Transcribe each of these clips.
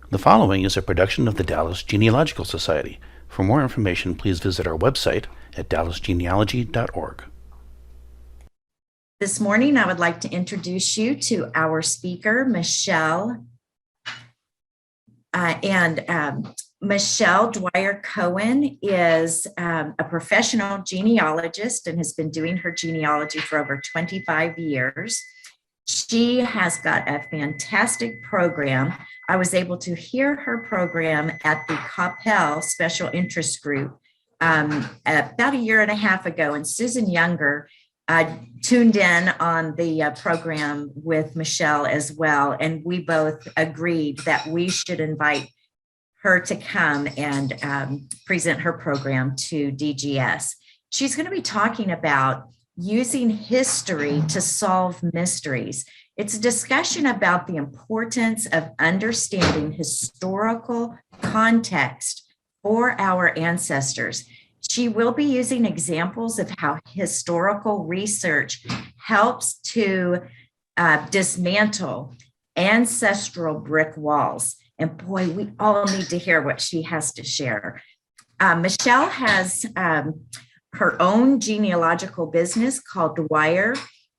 The following is a production of the Dallas Genealogical Society. For more information, please visit our website at dallasgenealogy.org. This morning, I would like to introduce you to our speaker, Michelle. Michelle Dwyer Cohen is a professional genealogist and has been doing her genealogy for over 25 years. She has got a fantastic program. I was able to hear her program at the COPEL Special Interest Group about a year and a half ago, and Susan Younger tuned in on the program with Michelle as well, and we both agreed that we should invite her to come and present her program to DGS. She's going to be talking about using history to solve mysteries. It's a discussion about the importance of understanding historical context for our ancestors. She will be using examples of how historical research helps to dismantle ancestral brick walls. And boy, we all need to hear what she has to share. Michelle has her own genealogical business called Dwyer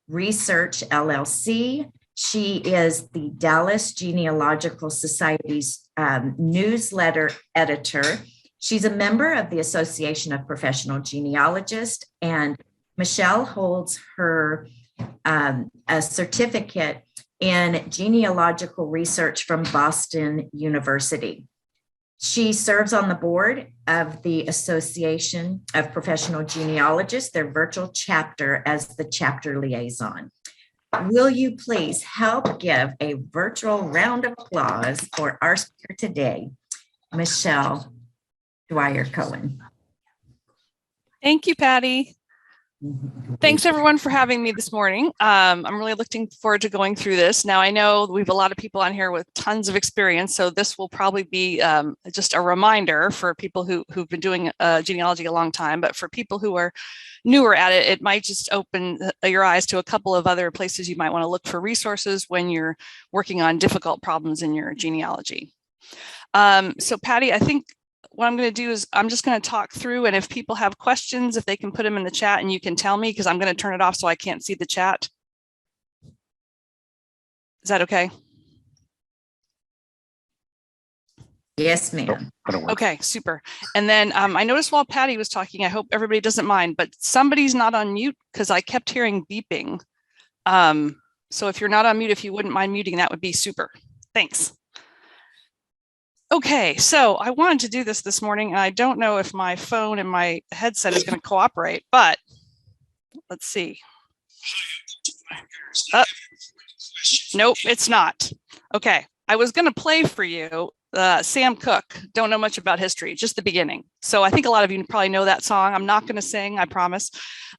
Research LLC. She is the Dallas Genealogical Society's newsletter editor. She's a member of the Association of Professional Genealogists, and Michelle holds her a certificate in genealogical research from Boston University. She serves on the board of the Association of Professional Genealogists, their virtual chapter, as the chapter liaison. Will you please help give a virtual round of applause for our speaker today, Michelle Dwyer Cohen. Thank you, Patty. Thanks everyone for having me this morning. I'm really looking forward to going through this. Now I know we have a lot of people on here with tons of experience, so this will probably be just a reminder for people who've been doing genealogy a long time, but for people who are newer at it, it might just open your eyes to a couple of other places you might want to look for resources when you're working on difficult problems in your genealogy. So Patty, I think what I'm going to do is I'm just going to talk through, and if people have questions, if they can put them in the chat and you can tell me, because I'm going to turn it off so I can't see the chat. Is that okay? Yes, ma'am. Okay, super. And then I noticed while Patty was talking, I hope everybody doesn't mind, but somebody's not on mute because I kept hearing beeping. So if you're not on mute, if you wouldn't mind muting, that would be super. Thanks. Okay, so I wanted to do this morning, and I don't know if my phone and my headset is going to cooperate, but let's see. Nope, it's not. Okay, I was going to play for you Sam Cooke, Don't Know Much About History, just the beginning. So I think a lot of you probably know that song. I'm not going to sing, I promise.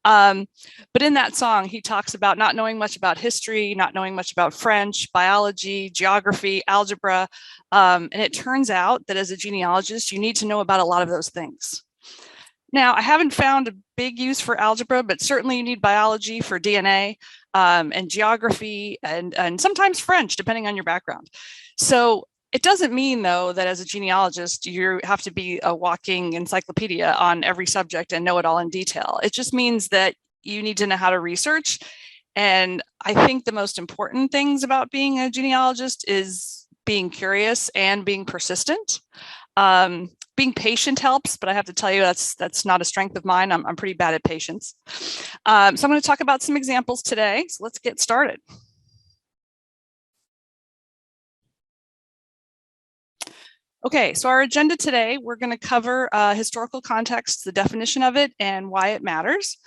But in that song, he talks about not knowing much about history, not knowing much about French, biology, geography, algebra. And it turns out that as a genealogist, you need to know about a lot of those things. Now, I haven't found a big use for algebra, but certainly you need biology for DNA and geography and sometimes French, depending on your background. So it doesn't mean, though, that as a genealogist, you have to be a walking encyclopedia on every subject and know it all in detail. It just means that you need to know how to research. And I think the most important things about being a genealogist is being curious and being persistent. Being patient helps, but I have to tell you that's not a strength of mine. I'm pretty bad at patience. So I'm going to talk about some examples today. So let's get started. Okay, so our agenda today, we're going to cover historical context, the definition of it, and why it matters,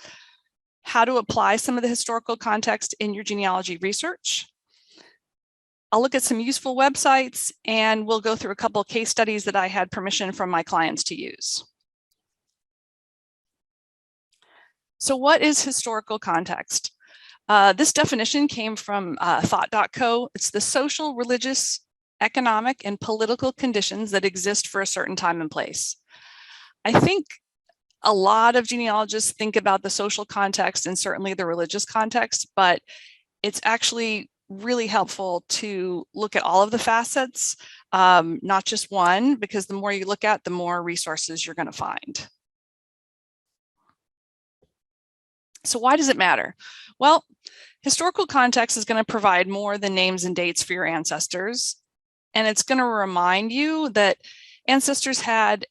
how to apply some of the historical context in your genealogy research. I'll look at some useful websites, and we'll go through a couple of case studies that I had permission from my clients to use. So what is historical context? This definition came from thought.co. It's the social, religious, economic, and political conditions that exist for a certain time and place. I think a lot of genealogists think about the social context and certainly the religious context, but it's actually really helpful to look at all of the facets, not just one, because the more you look at, the more resources you're going to find. So why does it matter? Well, historical context is going to provide more than names and dates for your ancestors. And it's going to remind you that ancestors had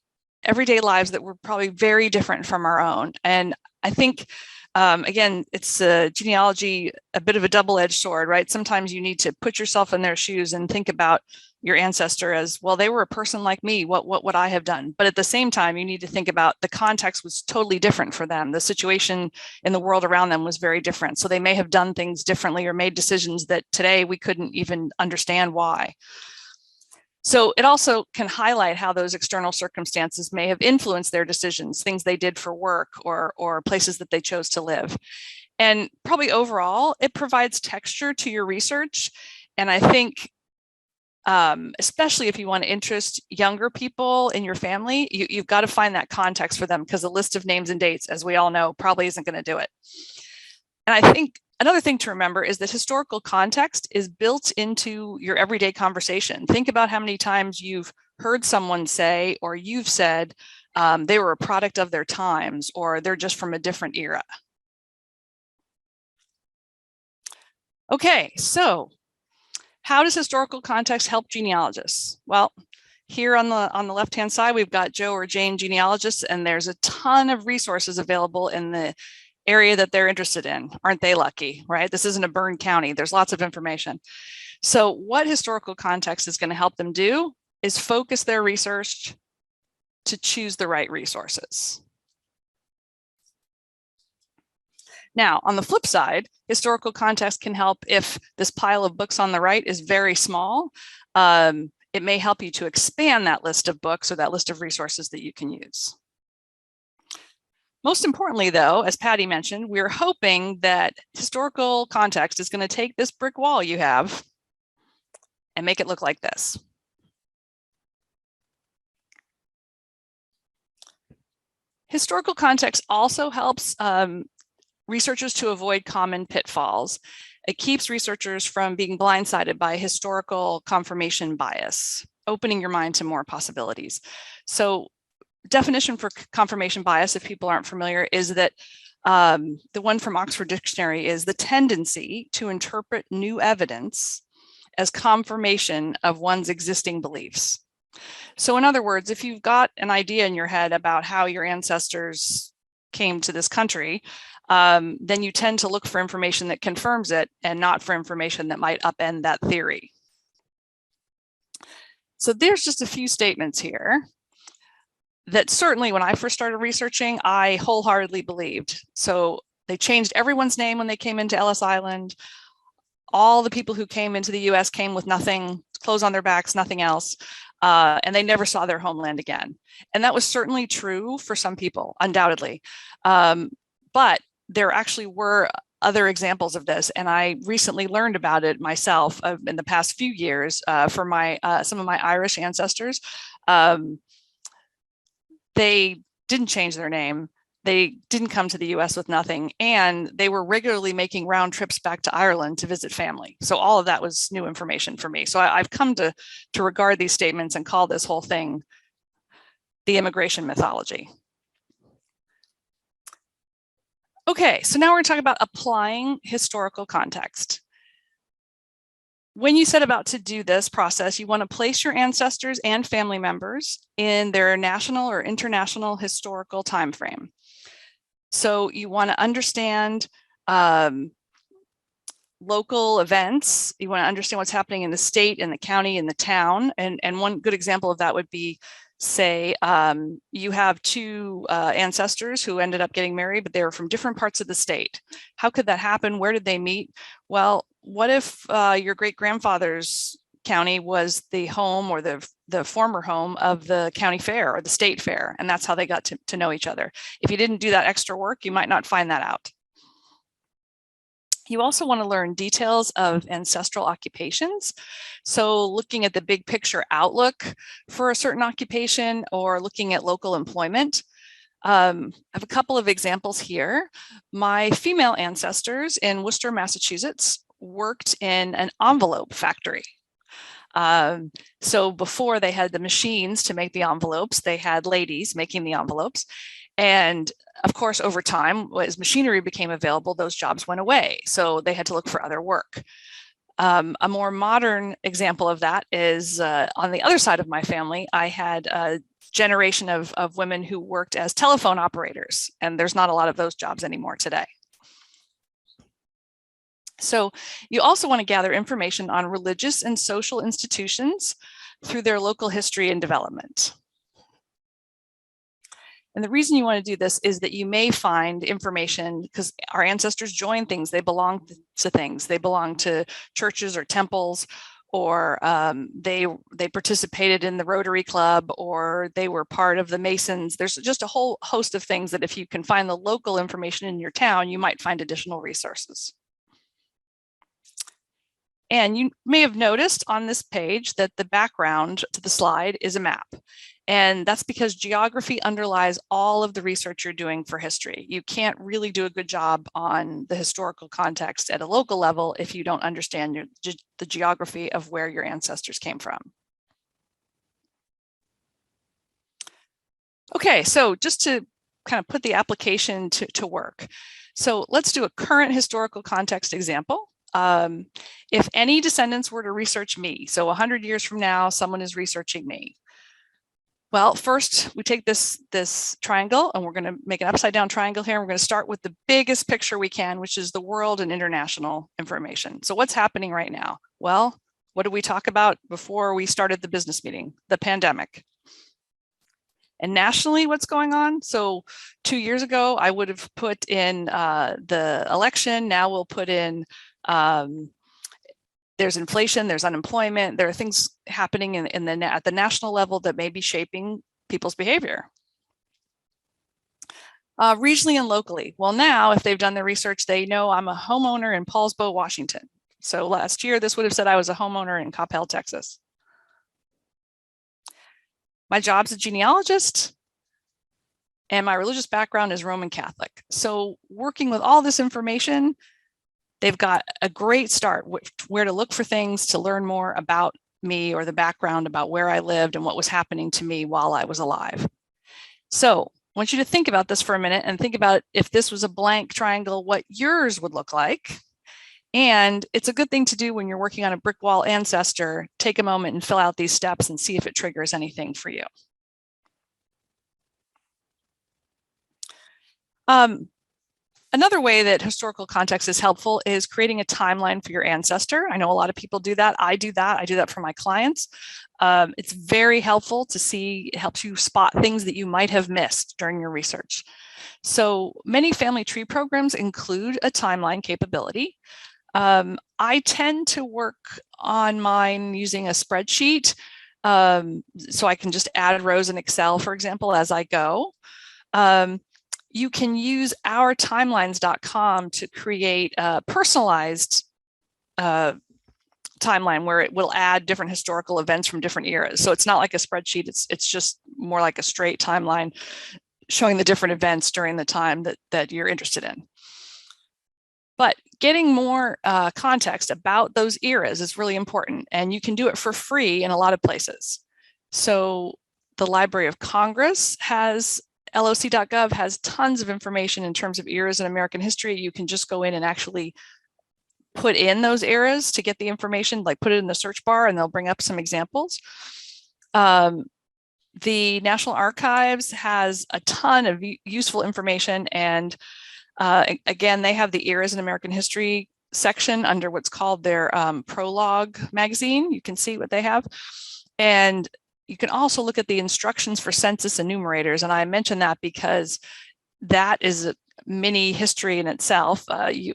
everyday lives that were probably very different from our own. And I think, again, it's genealogy, a bit of a double-edged sword, right? Sometimes you need to put yourself in their shoes and think about your ancestor as, well, they were a person like me. What would I have done? But at the same time, you need to think about the context was totally different for them. The situation in the world around them was very different. So they may have done things differently or made decisions that today we couldn't even understand why. So it also can highlight how those external circumstances may have influenced their decisions, things they did for work or places that they chose to live. And probably overall, it provides texture to your research. And I think, especially if you want to interest younger people in your family, you've got to find that context for them, because a list of names and dates, as we all know, probably isn't going to do it. And I think another thing to remember is that historical context is built into your everyday conversation. Think about how many times you've heard someone say, or you've said, they were a product of their times, or they're just from a different era. Okay, so how does historical context help genealogists? Well, here on the left-hand side, we've got Joe or Jane genealogists, and there's a ton of resources available in the area that they're interested in. Aren't they lucky, right? This isn't a burned county. There's lots of information. So what historical context is going to help them do is focus their research to choose the right resources. Now, on the flip side, historical context can help if this pile of books on the right is very small. It may help you to expand that list of books or that list of resources that you can use. Most importantly, though, as Patty mentioned, we're hoping that historical context is going to take this brick wall you have and make it look like this. Historical context also helps researchers to avoid common pitfalls. It keeps researchers from being blindsided by historical confirmation bias, opening your mind to more possibilities. So definition for confirmation bias, if people aren't familiar, is that the one from Oxford Dictionary is the tendency to interpret new evidence as confirmation of one's existing beliefs. So in other words, if you've got an idea in your head about how your ancestors came to this country, then you tend to look for information that confirms it and not for information that might upend that theory. So there's just a few statements here that certainly when I first started researching, I wholeheartedly believed. So they changed everyone's name when they came into Ellis Island. All the people who came into the US came with nothing, clothes on their backs, nothing else. And they never saw their homeland again. And that was certainly true for some people, undoubtedly. But there actually were other examples of this. And I recently learned about it myself in the past few years for some of my Irish ancestors. They didn't change their name. They didn't come to the US with nothing, and they were regularly making round trips back to Ireland to visit family. So all of that was new information for me. So I've come to regard these statements and call this whole thing the immigration mythology. Okay, so now we're going to talk about applying historical context. When you set about to do this process, you want to place your ancestors and family members in their national or international historical time frame. So you want to understand local events. You want to understand what's happening in the state, in the county, in the town. And one good example of that would be, say, you have two ancestors who ended up getting married, but they were from different parts of the state. How could that happen? Where did they meet? Well, what if your great-grandfather's county was the home or the former home of the county fair or the state fair, and that's how they got to know each other? If you didn't do that extra work, you might not find that out. You also want to learn details of ancestral occupations. So looking at the big picture outlook for a certain occupation or looking at local employment. I have a couple of examples here. My female ancestors in Worcester, Massachusetts worked in an envelope factory. So before they had the machines to make the envelopes, they had ladies making the envelopes. And of course, over time, as machinery became available, those jobs went away. So they had to look for other work. A more modern example of that is on the other side of my family, I had a generation of women who worked as telephone operators, and there's not a lot of those jobs anymore today. So you also want to gather information on religious and social institutions through their local history and development. And the reason you want to do this is that you may find information because our ancestors joined things, they belong to things, they belong to churches or temples, or they participated in the Rotary Club, or they were part of the Masons. There's just a whole host of things that if you can find the local information in your town, you might find additional resources. And you may have noticed on this page that the background to the slide is a map. And that's because geography underlies all of the research you're doing for history. You can't really do a good job on the historical context at a local level if you don't understand the geography of where your ancestors came from. Okay, so just to kind of put the application to work. So let's do a current historical context example. If any descendants were to research me, so 100 years from now, someone is researching me. Well, first we take this triangle and we're going to make an upside down triangle here. We're going to start with the biggest picture we can, which is the world and international information. So what's happening right now? Well, what did we talk about before we started the business meeting? The pandemic. And nationally, what's going on? So 2 years ago, I would have put in the election. Now we'll put in there's inflation, there's unemployment, there are things happening at the national level that may be shaping people's behavior. Regionally and locally. Well, now if they've done their research, they know I'm a homeowner in Paulsbo, Washington. So last year, this would have said I was a homeowner in Coppell, Texas. My job's a genealogist, and my religious background is Roman Catholic. So working with all this information, they've got a great start where to look for things to learn more about me or the background about where I lived and what was happening to me while I was alive. So I want you to think about this for a minute and think about if this was a blank triangle, what yours would look like. And it's a good thing to do when you're working on a brick wall ancestor. Take a moment and fill out these steps and see if it triggers anything for you. Another way that historical context is helpful is creating a timeline for your ancestor. I know a lot of people do that. I do that for my clients. It's very helpful to see, it helps you spot things that you might have missed during your research. So many family tree programs include a timeline capability. I tend to work on mine using a spreadsheet. So I can just add rows in Excel, for example, as I go. You can use ourtimelines.com to create a personalized timeline where it will add different historical events from different eras. So it's not like a spreadsheet, it's just more like a straight timeline showing the different events during the time that you're interested in. But getting more context about those eras is really important, and you can do it for free in a lot of places. So the Library of Congress has LOC.gov has tons of information in terms of eras in American history. You can just go in and actually put in those eras to get the information, like put it in the search bar and they'll bring up some examples. The National Archives has a ton of useful information, and again, they have the eras in American history section under what's called their Prologue magazine. You can see what they have. And you can also look at the instructions for census enumerators. And I mention that because that is a mini history in itself.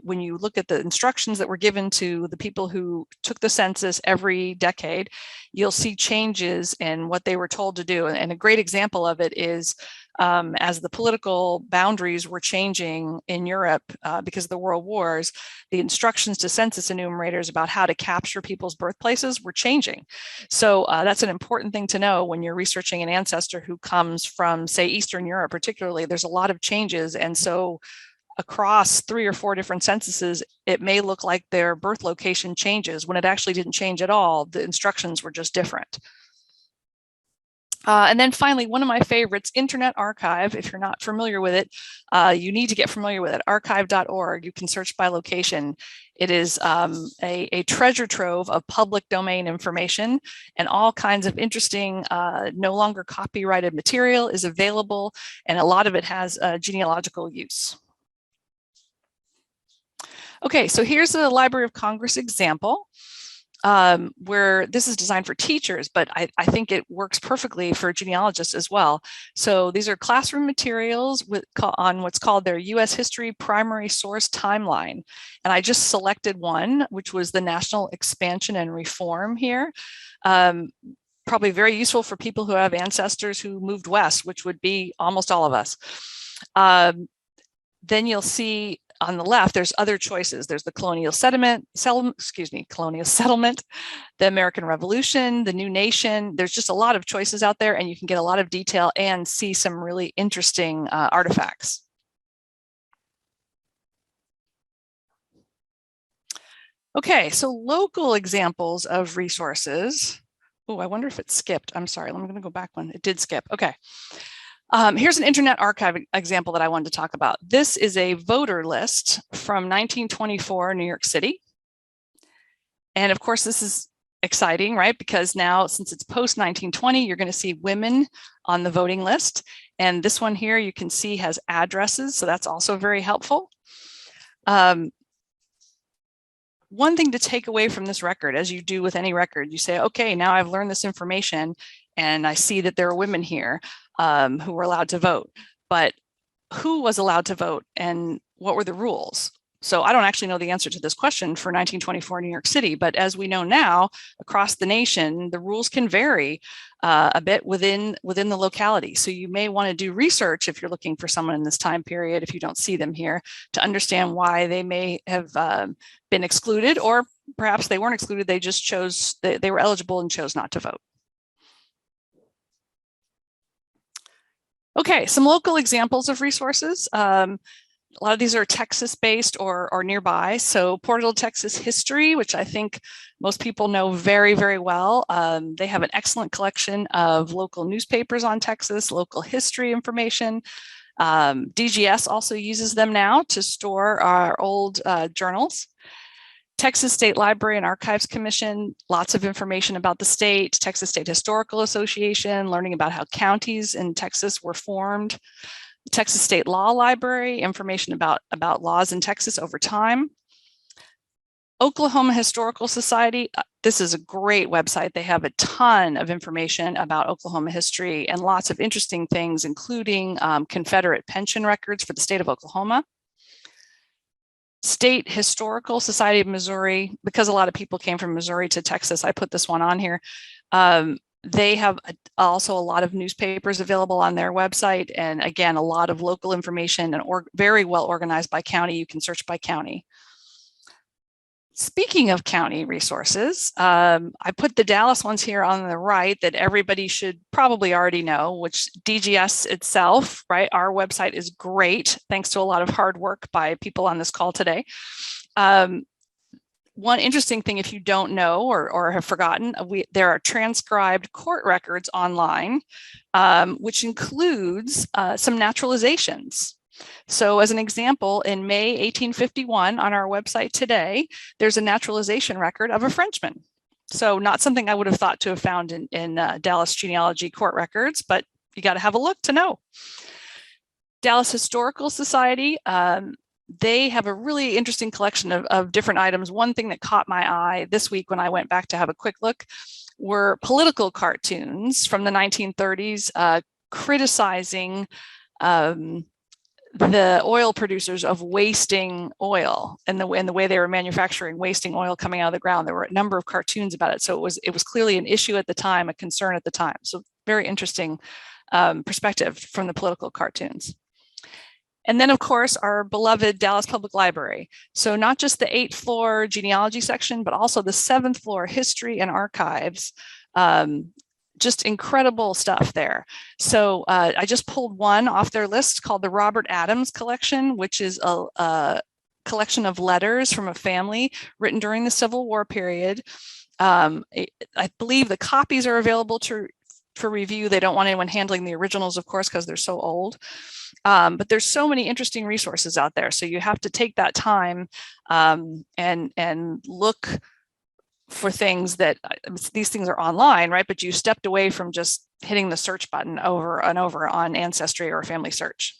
When you look at the instructions that were given to the people who took the census every decade, you'll see changes in what they were told to do. And a great example of it is as the political boundaries were changing in Europe because of the world wars, the instructions to census enumerators about how to capture people's birthplaces were changing. So that's an important thing to know when you're researching an ancestor who comes from, say, Eastern Europe particularly. There's a lot of changes. And so across 3 or 4 different censuses, it may look like their birth location changes when it actually didn't change at all. The instructions were just different. And then finally, one of my favorites, Internet Archive. If you're not familiar with it, you need to get familiar with it, archive.org. You can search by location. It is a treasure trove of public domain information, and all kinds of interesting, no longer copyrighted material is available, and a lot of it has genealogical use. Okay, so here's a Library of Congress example. Where this is designed for teachers, but I think it works perfectly for genealogists as well. So these are classroom materials on what's called their U.S. History Primary Source Timeline. And I just selected one, which was the National Expansion and Reform here. Probably very useful for people who have ancestors who moved west, which would be almost all of us. Then you'll see on the left, there's other choices. There's the colonial settlement, the American Revolution, the new nation. There's just a lot of choices out there, and you can get a lot of detail and see some really interesting artifacts. Okay, so local examples of resources. Oh, I wonder if it skipped. I'm sorry, I'm going to go back one. It did skip. Okay. Here's an Internet Archive example that I wanted to talk about. This is a voter list from 1924 New York City. And of course, this is exciting, right? Because now, since it's post 1920, you're going to see women on the voting list. And this one here, you can see has addresses. So that's also very helpful. One thing to take away from this record, as you do with any record, you say, okay, now I've learned this information and I see that there are women here who were allowed to vote, but who was allowed to vote and what were the rules? So I don't actually know the answer to this question for 1924 New York City, but as we know now, across the nation, the rules can vary a bit within the locality. So you may want to do research if you're looking for someone in this time period, if you don't see them here, to understand why they may have been excluded, or perhaps they weren't excluded, they just chose, they were eligible and chose not to vote. Okay, some local examples of resources. A lot of these are Texas-based or nearby. So Portal Texas History, which I think most people know very, very well. They have an excellent collection of local newspapers on Texas, local history information. DGS also uses them now to store our old journals. Texas State Library and Archives Commission, lots of information about the state. Texas State Historical Association, learning about how counties in Texas were formed. Texas State Law Library, information about laws in Texas over time. Oklahoma Historical Society, this is a great website. They have a ton of information about Oklahoma history and lots of interesting things, including Confederate pension records for the state of Oklahoma. State Historical Society of Missouri, because a lot of people came from Missouri to Texas, I put this one on here. They have also a lot of newspapers available on their website. And again, a lot of local information and very well organized by county. You can search by county. Speaking of county resources, I put the Dallas ones here on the right that everybody should probably already know, which DGS itself, right? Our website is great, thanks to a lot of hard work by people on this call today. One interesting thing, if you don't know or have forgotten, there are transcribed court records online, which includes some naturalizations. So as an example, in May 1851 on our website today, there's a naturalization record of a Frenchman. So not something I would have thought to have found in Dallas genealogy court records, but you got to have a look to know. Dallas Historical Society, they have a really interesting collection of different items. One thing that caught my eye this week when I went back to have a quick look were political cartoons from the 1930s criticizing the oil producers of wasting oil and the way they were manufacturing, wasting oil coming out of the ground. There were a number of cartoons about it. So it was clearly an issue at the time, a concern at the time. So very interesting perspective from the political cartoons. And then, of course, our beloved Dallas Public Library. So not just the 8th floor genealogy section, but also the 7th floor history and archives. just incredible stuff there. So I just pulled one off their list called the Robert Adams Collection, which is a collection of letters from a family written during the Civil War period. I believe the copies are available for review. They don't want anyone handling the originals, of course, because they're so old. But there's so many interesting resources out there. So you have to take that time and look for things that, these things are online, right? But you stepped away from just hitting the search button over and over on Ancestry or Family Search.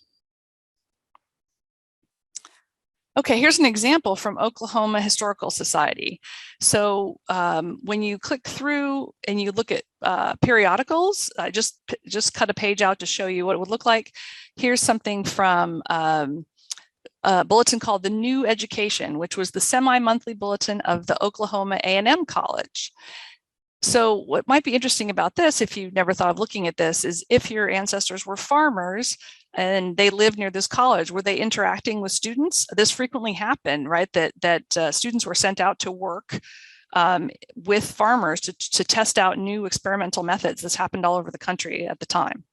Okay, here's an example from Oklahoma Historical Society. So when you click through and you look at periodicals, I just cut a page out to show you what it would look like. Here's something from a bulletin called The New Education, which was the semi-monthly bulletin of the Oklahoma A&M College. So what might be interesting about this, if you've never thought of looking at this, is if your ancestors were farmers and they lived near this college, were they interacting with students? This frequently happened, right? That students were sent out to work with farmers to test out new experimental methods. This happened all over the country at the time.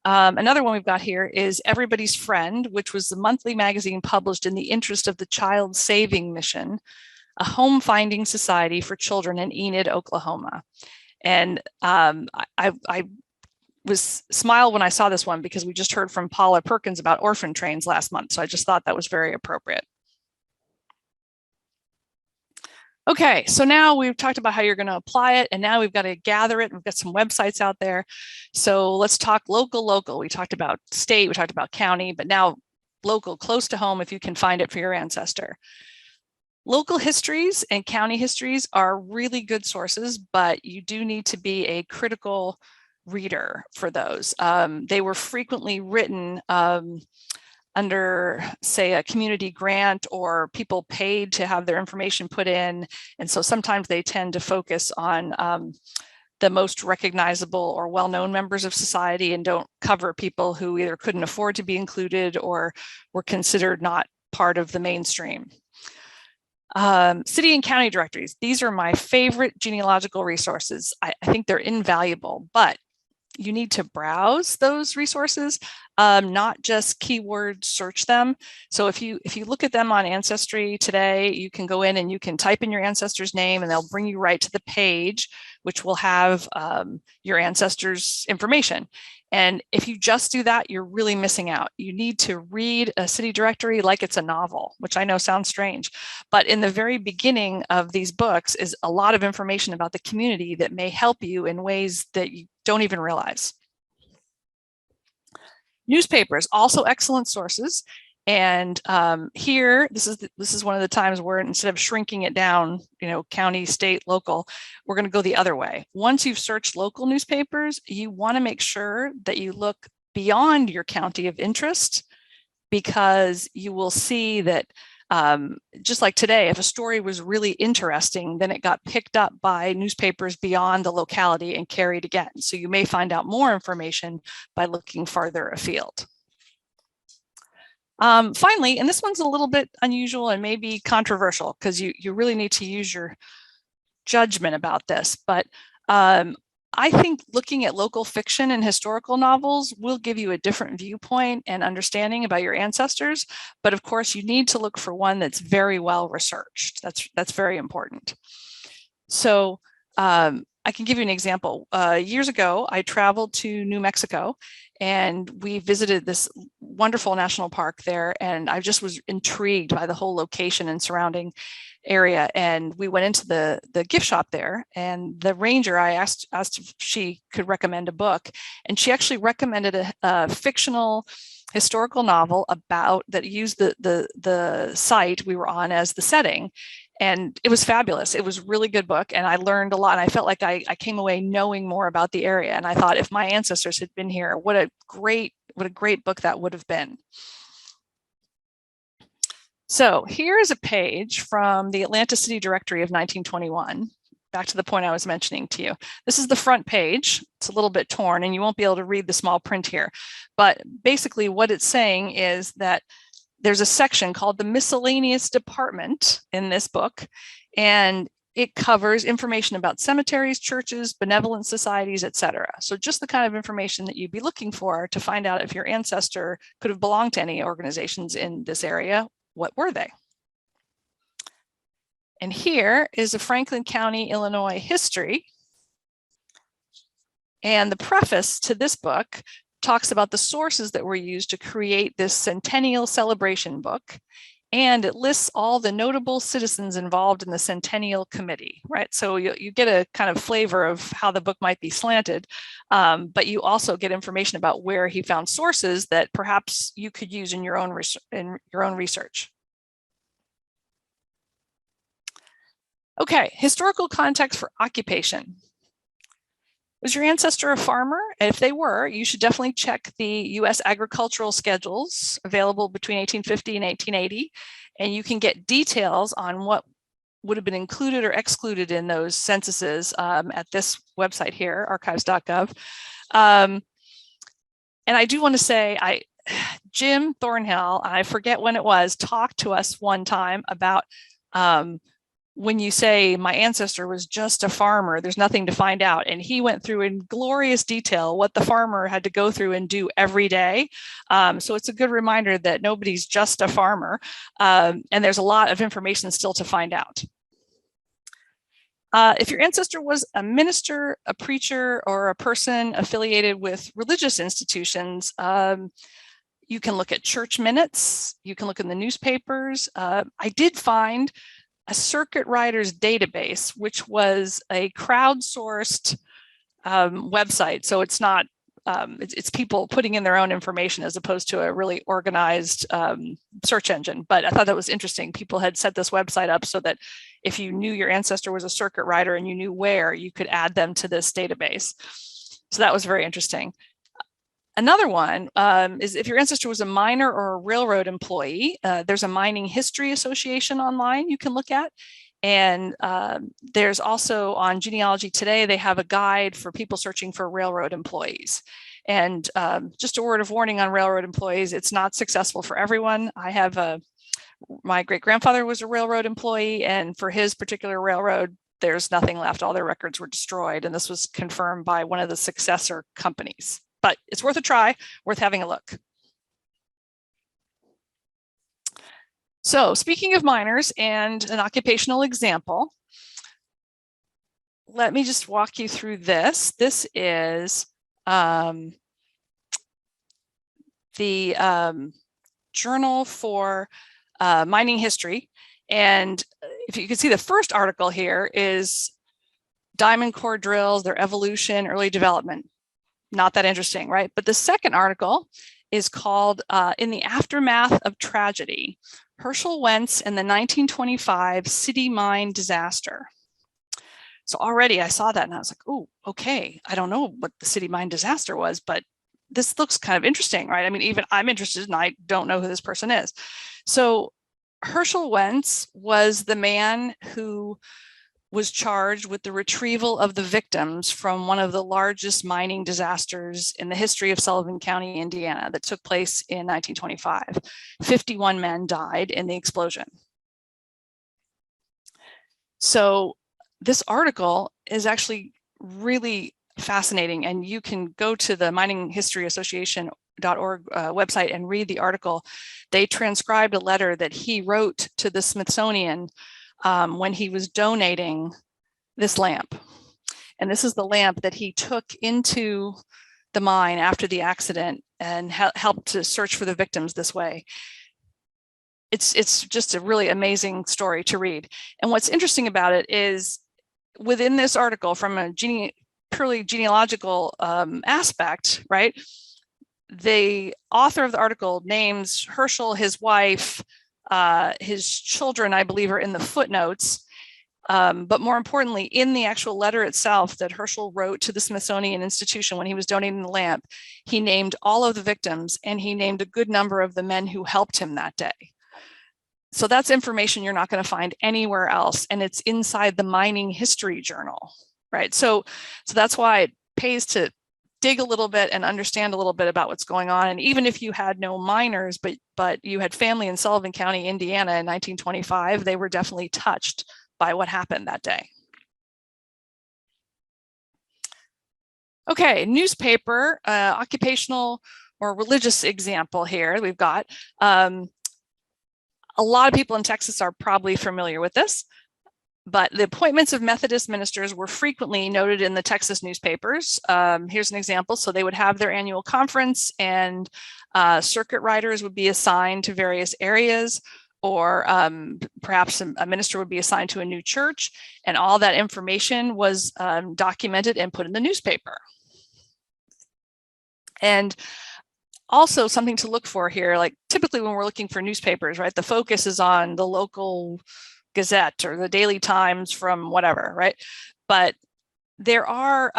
Another one we've got here is Everybody's Friend, which was the monthly magazine published in the interest of the Child Saving Mission, a home finding society for children in Enid, Oklahoma. And I was smiled when I saw this one because we just heard from Paula Perkins about orphan trains last month. So I just thought that was very appropriate. Okay, so now we've talked about how you're going to apply it, and now we've got to gather it. We've got some websites out there. So let's talk local. We talked about state, we talked about county, but now local, close to home if you can find it for your ancestor. Local histories and county histories are really good sources, but you do need to be a critical reader for those. They were frequently written under, say, a community grant, or people paid to have their information put in. And so sometimes they tend to focus on the most recognizable or well-known members of society and don't cover people who either couldn't afford to be included or were considered not part of the mainstream. City and county directories. These are my favorite genealogical resources. I think they're invaluable, but you need to browse those resources, not just keyword search them. So if you look at them on Ancestry today, you can go in and you can type in your ancestor's name and they'll bring you right to the page, which will have your ancestor's information. And if you just do that, you're really missing out. You need to read a city directory like it's a novel, which I know sounds strange, but in the very beginning of these books is a lot of information about the community that may help you in ways that you don't even realize. Newspapers, also excellent sources. And here, this is one of the times where instead of shrinking it down, county, state, local, we're going to go the other way. Once you've searched local newspapers, you want to make sure that you look beyond your county of interest, because you will see that just like today, if a story was really interesting, then it got picked up by newspapers beyond the locality and carried again. So you may find out more information by looking farther afield. Finally, and this one's a little bit unusual and maybe controversial because you really need to use your judgment about this, but I think looking at local fiction and historical novels will give you a different viewpoint and understanding about your ancestors. But of course, you need to look for one that's very well researched. That's very important. So I can give you an example. Years ago, I traveled to New Mexico and we visited this wonderful national park there. And I just was intrigued by the whole location and surrounding area. And we went into the gift shop there, and the ranger, I asked if she could recommend a book, and she actually recommended a fictional historical novel about that used the site we were on as the setting. And it was fabulous. It was a really good book, and I learned a lot, and I felt like I came away knowing more about the area. And I thought, if my ancestors had been here, what a great book that would have been. So here's a page from the Atlanta City Directory of 1921. Back to the point I was mentioning to you. This is the front page. It's a little bit torn, and you won't be able to read the small print here. But basically what it's saying is that there's a section called the miscellaneous department in this book, and it covers information about cemeteries, churches, benevolent societies, etc. So just the kind of information that you'd be looking for to find out if your ancestor could have belonged to any organizations in this area. What were they? And here is a Franklin County, Illinois history. And the preface to this book talks about the sources that were used to create this centennial celebration book. And it lists all the notable citizens involved in the Centennial Committee, right? So you get a kind of flavor of how the book might be slanted, but you also get information about where he found sources that perhaps you could use in your own research. Okay, historical context for occupation. Was your ancestor a farmer? If they were, you should definitely check the U.S. agricultural schedules available between 1850 and 1880, and you can get details on what would have been included or excluded in those censuses at this website here, archives.gov. And I do want to say, Jim Thornhill, I forget when it was, talked to us one time about when you say my ancestor was just a farmer, there's nothing to find out. And he went through in glorious detail what the farmer had to go through and do every day. So it's a good reminder that nobody's just a farmer. And there's a lot of information still to find out. If your ancestor was a minister, a preacher, or a person affiliated with religious institutions, you can look at church minutes. You can look in the newspapers. I did find a circuit riders database, which was a crowdsourced website. So it's not, it's people putting in their own information as opposed to a really organized search engine. But I thought that was interesting. People had set this website up so that if you knew your ancestor was a circuit rider and you knew where, you could add them to this database. So that was very interesting. Another one is if your ancestor was a miner or a railroad employee, there's a Mining History Association online you can look at. And there's also on Genealogy Today, they have a guide for people searching for railroad employees. And just a word of warning on railroad employees, it's not successful for everyone. I have my great-grandfather was a railroad employee, and for his particular railroad, there's nothing left. All their records were destroyed. And this was confirmed by one of the successor companies. But it's worth a try, worth having a look. So speaking of miners and an occupational example, let me just walk you through this. This is the Journal for Mining History. And if you can see, the first article here is diamond core drills, their evolution, early development. Not that interesting, right? But the second article is called In the Aftermath of Tragedy, Herschel Wentz and the 1925 City Mine Disaster. So already I saw that and I was like, oh, okay. I don't know what the city mine disaster was, but this looks kind of interesting, right? I mean, even I'm interested and I don't know who this person is. So Herschel Wentz was the man who was charged with the retrieval of the victims from one of the largest mining disasters in the history of Sullivan County, Indiana, that took place in 1925. 51 men died in the explosion. So this article is actually really fascinating, and you can go to the Mining History Association.org website and read the article. They transcribed a letter that he wrote to the Smithsonian when he was donating this lamp. And this is the lamp that he took into the mine after the accident and helped to search for the victims this way. It's just a really amazing story to read. And what's interesting about it is within this article, from a purely genealogical aspect, right? The author of the article names Herschel, his wife, his children, I believe, are in the footnotes. But more importantly, in the actual letter itself that Herschel wrote to the Smithsonian Institution when he was donating the lamp, he named all of the victims and he named a good number of the men who helped him that day. So that's information you're not going to find anywhere else. And it's inside the Mining History Journal, right? So that's why it pays to dig a little bit and understand a little bit about what's going on. And even if you had no miners, but you had family in Sullivan County, Indiana in 1925, they were definitely touched by what happened that day. Okay, newspaper, occupational or religious example here we've got. A lot of people in Texas are probably familiar with this, but the appointments of Methodist ministers were frequently noted in the Texas newspapers. Here's an example. So they would have their annual conference, and circuit riders would be assigned to various areas, or perhaps a minister would be assigned to a new church, and all that information was documented and put in the newspaper. And also something to look for here, like typically when we're looking for newspapers, right, the focus is on the local Gazette or the Daily Times from whatever, right? But there are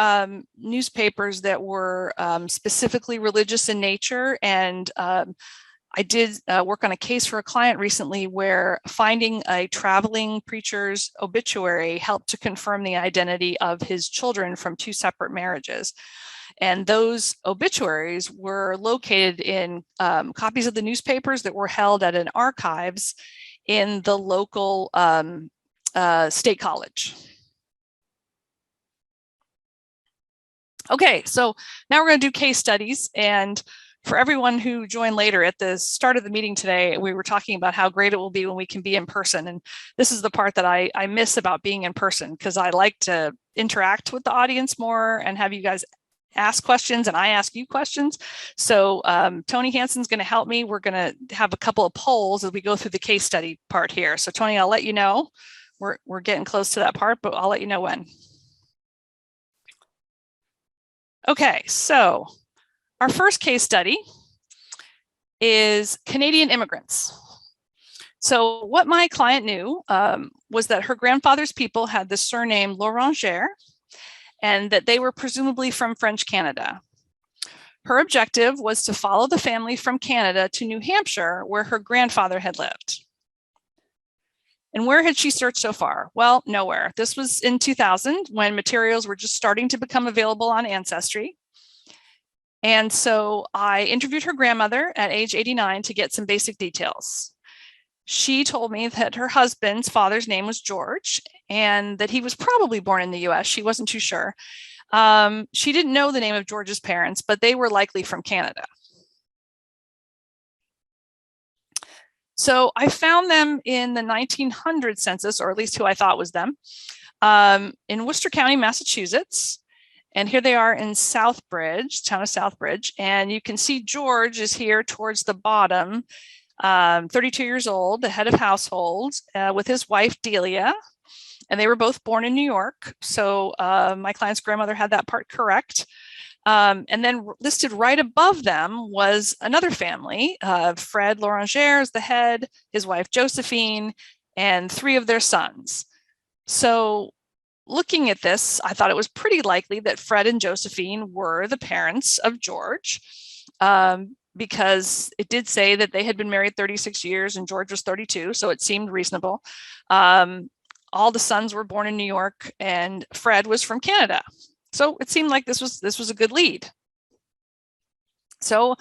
newspapers that were specifically religious in nature, and I did work on a case for a client recently where finding a traveling preacher's obituary helped to confirm the identity of his children from 2 separate marriages. And those obituaries were located in copies of the newspapers that were held at an archives in the local state college. Okay, so now we're going to do case studies. And for everyone who joined later, at the start of the meeting today, we were talking about how great it will be when we can be in person. And this is the part that I miss about being in person, because I like to interact with the audience more and have you guys ask questions and I ask you questions. So Tony Hansen's going to help me. We're going to have a couple of polls as we go through the case study part here. So Tony, I'll let you know. We're getting close to that part, but I'll let you know when. Okay, so our first case study is Canadian immigrants. So what my client knew was that her grandfather's people had the surname Lauranger, and that they were presumably from French Canada. Her objective was to follow the family from Canada to New Hampshire, where her grandfather had lived. And where had she searched so far? Well, nowhere. This was in 2000, when materials were just starting to become available on Ancestry. And so I interviewed her grandmother at age 89 to get some basic details. She told me that her husband's father's name was George, and that he was probably born in the US. She wasn't too sure. She didn't know the name of George's parents, but they were likely from Canada. So I found them in the 1900 census, or at least who I thought was them, in Worcester County, Massachusetts. And here they are in Southbridge, town of Southbridge. And you can see George is here towards the bottom, 32 years old, the head of household, with his wife, Delia. And they were both born in New York. So my client's grandmother had that part correct. And then listed right above them was another family. Fred Lauranger is the head, his wife, Josephine, and 3 of their sons. So looking at this, I thought it was pretty likely that Fred and Josephine were the parents of George, because it did say that they had been married 36 years and George was 32, so it seemed reasonable. All the sons were born in New York, and Fred was from Canada. So it seemed like this was a good lead. So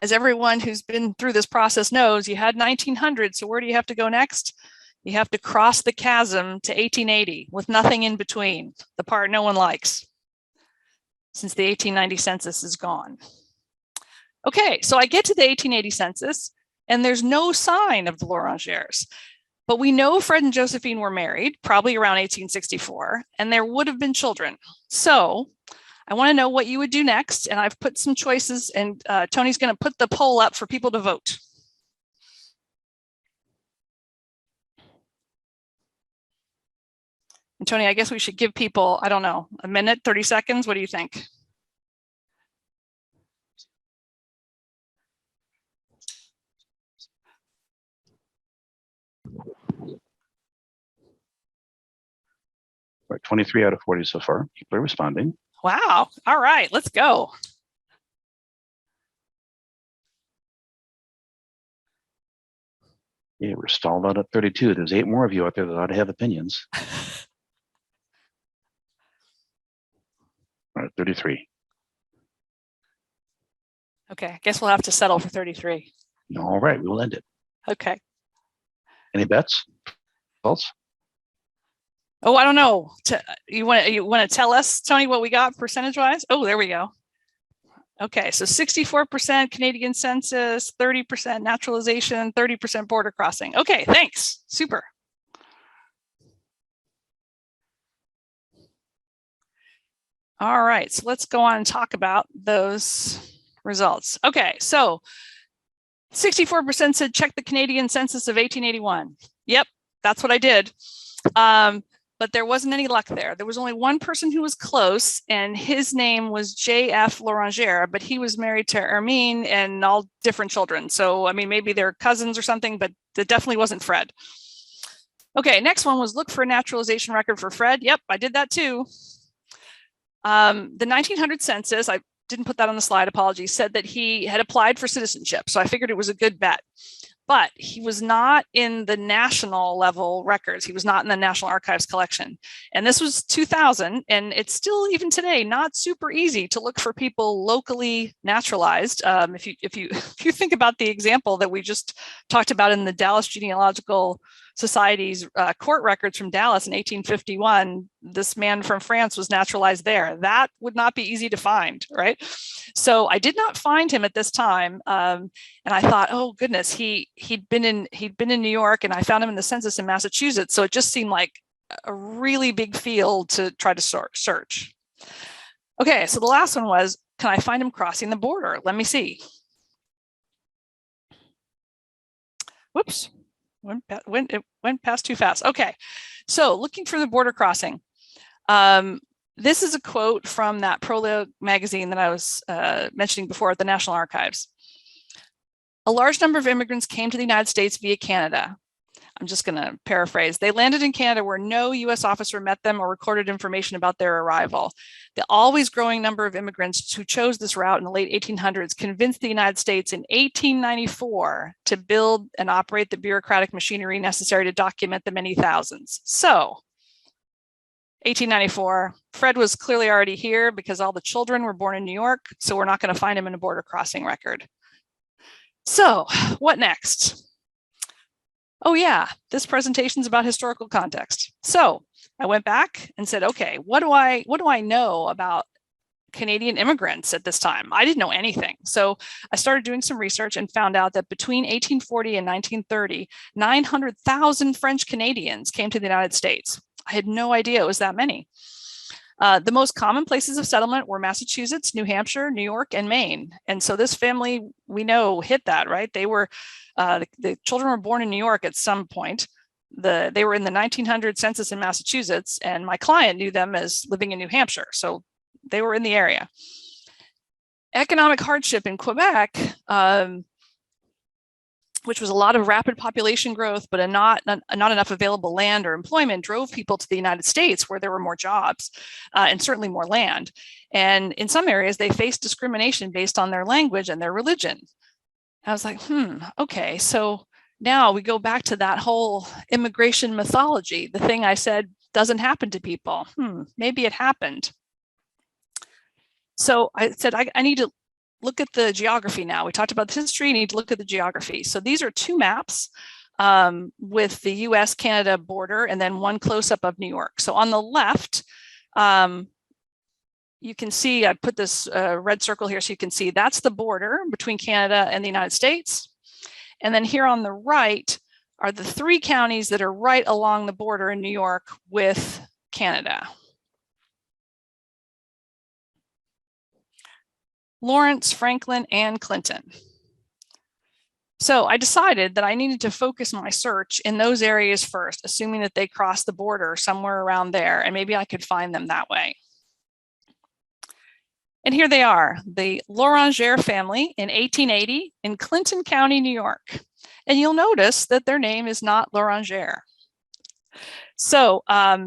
as everyone who's been through this process knows, you had 1900, so where do you have to go next? You have to cross the chasm to 1880 with nothing in between, the part no one likes, since the 1890 census is gone. Okay, so I get to the 1880 census, and there's no sign of the Laurangers. But we know Fred and Josephine were married, probably around 1864, and there would have been children. So I want to know what you would do next, and I've put some choices, and Tony's going to put the poll up for people to vote. And Tony, I guess we should give people, I don't know, a minute, 30 seconds. What do you think? Right, 23 out of 40 so far. People are responding. Wow. All right, let's go. Yeah, we're stalled out at 32. There's 8 more of you out there that ought to have opinions. All right, 33. Okay, I guess we'll have to settle for 33. All right, we will end it. Okay. Any bets? False? Oh, I don't know. You want to tell us, Tony, what we got percentage wise? Oh, there we go. Okay, so 64% Canadian census, 30% naturalization, 30% border crossing. Okay, thanks. Super. All right, so let's go on and talk about those results. Okay, so 64% said check the Canadian census of 1881. Yep, that's what I did. But there wasn't any luck there. There was only one person who was close, and his name was J.F. Loranger, but he was married to Hermine and all different children. So, I mean, maybe they're cousins or something, but it definitely wasn't Fred. Okay, next one was look for a naturalization record for Fred. Yep, I did that too. The 1900 census, I didn't put that on the slide, apologies, said that he had applied for citizenship. So I figured it was a good bet. But he was not in the national level records. He was not in the National Archives collection. And this was 2000, and it's still, even today, not super easy to look for people locally naturalized. If you think about the example that we just talked about in the Dallas Genealogical Society's court records from Dallas in 1851, this man from France was naturalized there. That would not be easy to find, right? So I did not find him at this time, and I thought, oh goodness, he'd been in New York, and I found him in the census in Massachusetts. So it just seemed like a really big field to try to search. Okay, so the last one was, can I find him crossing the border? Let me see. Whoops. It went past too fast. Okay, so looking for the border crossing. This is a quote from that Prologue magazine that I was mentioning before at the National Archives. A large number of immigrants came to the United States via Canada. I'm just going to paraphrase. They landed in Canada where no US officer met them or recorded information about their arrival. The always growing number of immigrants who chose this route in the late 1800s convinced the United States in 1894 to build and operate the bureaucratic machinery necessary to document the many thousands. So 1894, Fred was clearly already here because all the children were born in New York, so we're not going to find him in a border crossing record. So what next? Oh yeah, this presentation is about historical context. So I went back and said, okay, what do I know about Canadian immigrants at this time? I didn't know anything. So I started doing some research and found out that between 1840 and 1930, 900,000 French Canadians came to the United States. I had no idea it was that many. The most common places of settlement were Massachusetts, New Hampshire, New York, and Maine. And so this family, we know, hit that, right? They were, the children were born in New York at some point. They were in the 1900 census in Massachusetts, and my client knew them as living in New Hampshire. So they were in the area. Economic hardship in Quebec, which was a lot of rapid population growth, but not enough available land or employment, drove people to the United States where there were more jobs and certainly more land. And in some areas, they faced discrimination based on their language and their religion. I was like, okay, so now we go back to that whole immigration mythology. The thing I said doesn't happen to people. Maybe it happened. So I said, I need to look at the geography now. We talked about the history, you need to look at the geography. So these are two maps with the US-Canada border and then one close-up of New York. So on the left, you can see, I put this red circle here so you can see that's the border between Canada and the United States. And then here on the right are the three counties that are right along the border in New York with Canada. Lawrence, Franklin, and Clinton. So I decided that I needed to focus my search in those areas first, assuming that they crossed the border somewhere around there, and maybe I could find them that way. And here they are, the Loranger family in 1880 in Clinton County, New York. And you'll notice that their name is not Loranger. So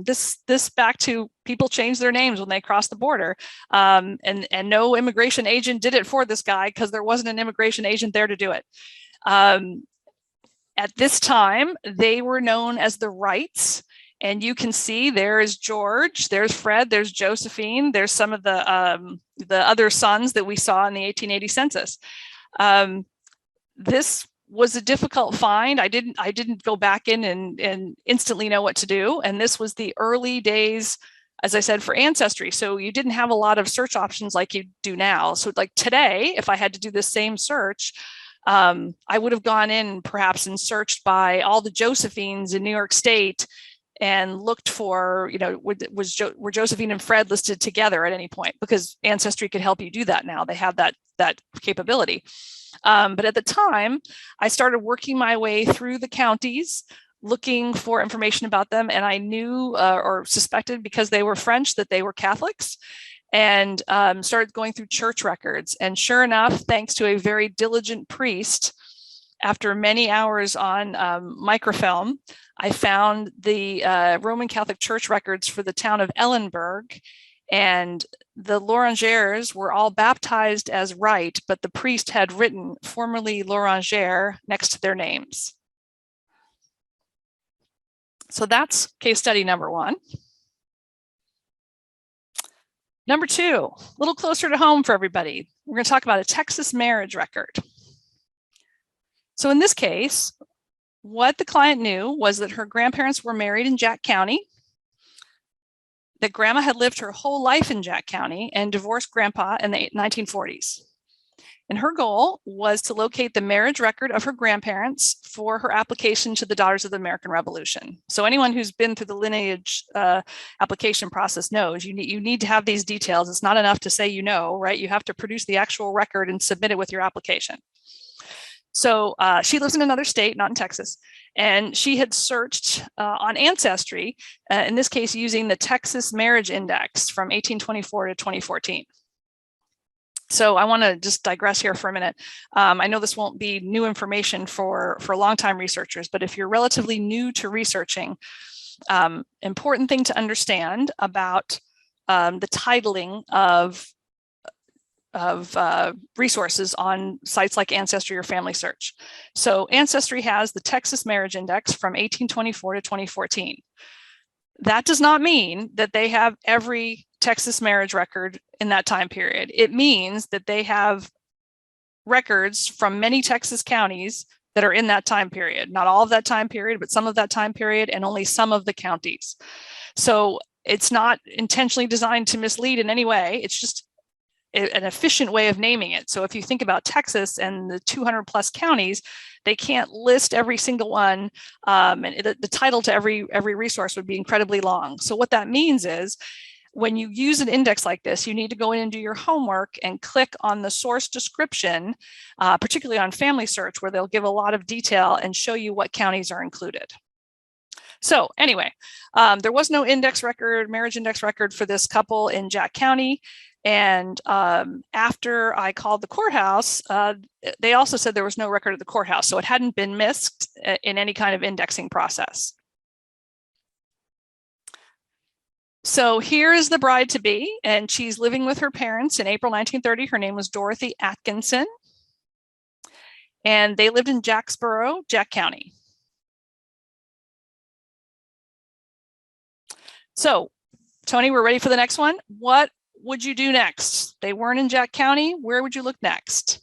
this back to people change their names when they cross the border, and no immigration agent did it for this guy because there wasn't an immigration agent there to do it. At this time, they were known as the Wrights, and you can see there is George, there's Fred, there's Josephine, there's some of the other sons that we saw in the 1880 census. This was a difficult find. I didn't go back in and instantly know what to do. And this was the early days, as I said, for Ancestry. So you didn't have a lot of search options like you do now. So like today, if I had to do the same search, I would have gone in perhaps and searched by all the Josephines in New York State and looked for, you know, were Josephine and Fred listed together at any point, because Ancestry could help you do that now. They have that capability. But at the time, I started working my way through the counties, looking for information about them. And I knew or suspected, because they were French, that they were Catholics, and started going through church records. And sure enough, thanks to a very diligent priest, after many hours on microfilm, I found the Roman Catholic Church records for the town of Ellenberg, and the Laurentiers were all baptized as Wright, but the priest had written formerly Laurentier next to their names. So that's case study number one. Number two, a little closer to home for everybody. We're going to talk about a Texas marriage record. So in this case, what the client knew was that her grandparents were married in Jack County, that grandma had lived her whole life in Jack County and divorced grandpa in the 1940s. And her goal was to locate the marriage record of her grandparents for her application to the Daughters of the American Revolution. So anyone who's been through the lineage application process knows you need to have these details. It's not enough to say you know, right? You have to produce the actual record and submit it with your application. So she lives in another state, not in Texas, and she had searched on Ancestry, in this case using the Texas Marriage Index from 1824 to 2014. So I want to just digress here for a minute. I know this won't be new information for longtime researchers, but if you're relatively new to researching, important thing to understand about the titling of resources on sites like Ancestry or Family Search. So Ancestry has the Texas Marriage Index from 1824 to 2014. That does not mean that they have every Texas marriage record in that time period. It means that they have records from many Texas counties that are in that time period. Not all of that time period, but some of that time period, and only some of the counties. So it's not intentionally designed to mislead in any way. It's just an efficient way of naming it. So if you think about Texas and the 200 plus counties, they can't list every single one, and the title to every resource would be incredibly long. So what that means is, when you use an index like this, you need to go in and do your homework and click on the source description, particularly on Family Search, where they'll give a lot of detail and show you what counties are included. So anyway, there was no index record, marriage index record for this couple in Jack County. And after I called the courthouse, they also said there was no record at the courthouse. So it hadn't been missed in any kind of indexing process. So here is the bride-to-be, and she's living with her parents in April 1930. Her name was Dorothy Atkinson, and they lived in Jacksboro, Jack County. So, Tony, we're ready for the next one. What would you do next? They weren't in Jack County. Where would you look next?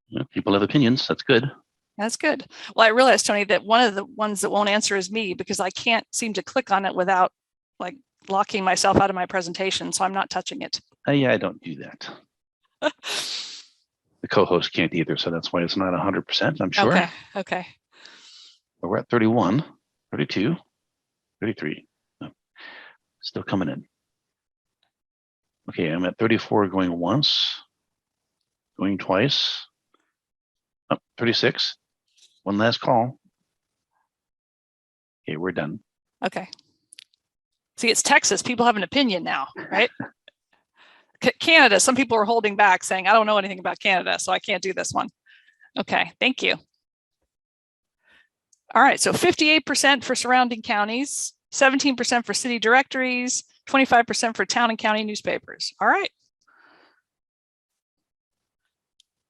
Yeah, people have opinions. That's good. That's good. Well, I realized, Tony, that one of the ones that won't answer is me, because I can't seem to click on it without like locking myself out of my presentation. So I'm not touching it. Yeah, I don't do that. The co-host can't either, so that's why it's not 100%, I'm sure. Okay, okay. But we're at 31, 32, 33. Oh, still coming in. Okay, I'm at 34 going once, going twice. Oh, 36. One last call. Okay, we're done. Okay. See, it's Texas. People have an opinion now, right? Canada, some people are holding back saying, I don't know anything about Canada, so I can't do this one. Okay, thank you. All right, so 58% for surrounding counties, 17% for city directories, 25% for town and county newspapers. All right.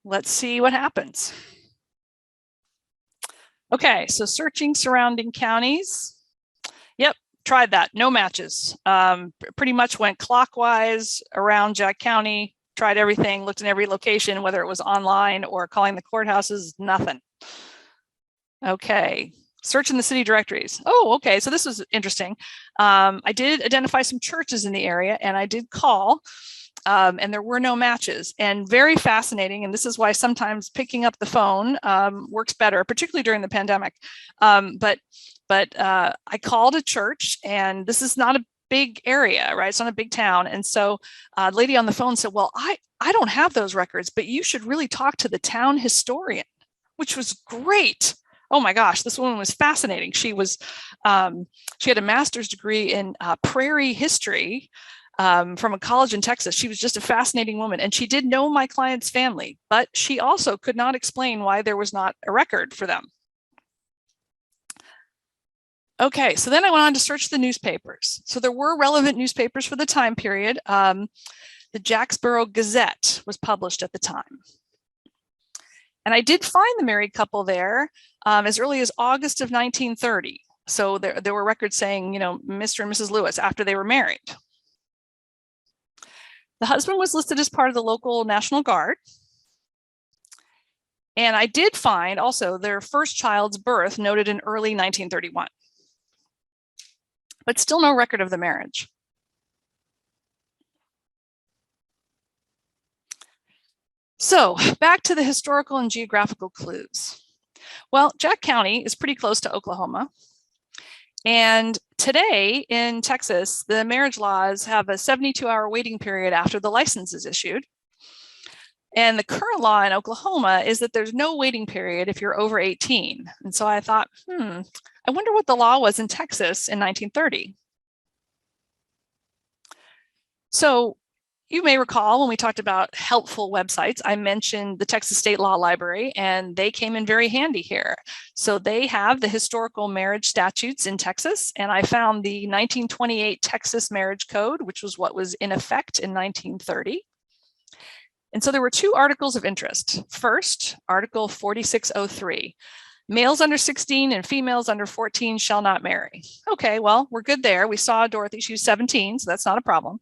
Let's see what happens. Okay, so searching surrounding counties. Yep, tried that, no matches. Pretty much went clockwise around Jack County, tried everything, looked in every location, whether it was online or calling the courthouses, nothing. Okay, search in the city directories. Oh, okay, so this was interesting. I did identify some churches in the area, and I did call, and there were no matches. And very fascinating, and this is why sometimes picking up the phone works better, particularly during the pandemic. But I called a church, and this is not a big area, right? It's not a big town. And so a lady on the phone said, well, I don't have those records, but you should really talk to the town historian, which was great. Oh my gosh, this woman was fascinating. She was, she had a master's degree in prairie history from a college in Texas. She was just a fascinating woman, and she did know my client's family, but she also could not explain why there was not a record for them. Okay, so then I went on to search the newspapers. So there were relevant newspapers for the time period. The Jacksboro Gazette was published at the time. And I did find the married couple there as early as August of 1930. So there were records saying, you know, Mr. and Mrs. Lewis after they were married. The husband was listed as part of the local National Guard. And I did find also their first child's birth noted in early 1931. But still no record of the marriage. So back to the historical and geographical clues. Well, Jack County is pretty close to Oklahoma. And today in Texas, the marriage laws have a 72-hour waiting period after the license is issued. And the current law in Oklahoma is that there's no waiting period if you're over 18. And so I thought, I wonder what the law was in Texas in 1930. So you may recall when we talked about helpful websites, I mentioned the Texas State Law Library, and they came in very handy here. So they have the historical marriage statutes in Texas, and I found the 1928 Texas Marriage Code, which was what was in effect in 1930. And so there were two articles of interest. First, Article 4603. Males under 16 and females under 14 shall not marry. Okay, well, we're good there. We saw Dorothy, she was 17, so that's not a problem.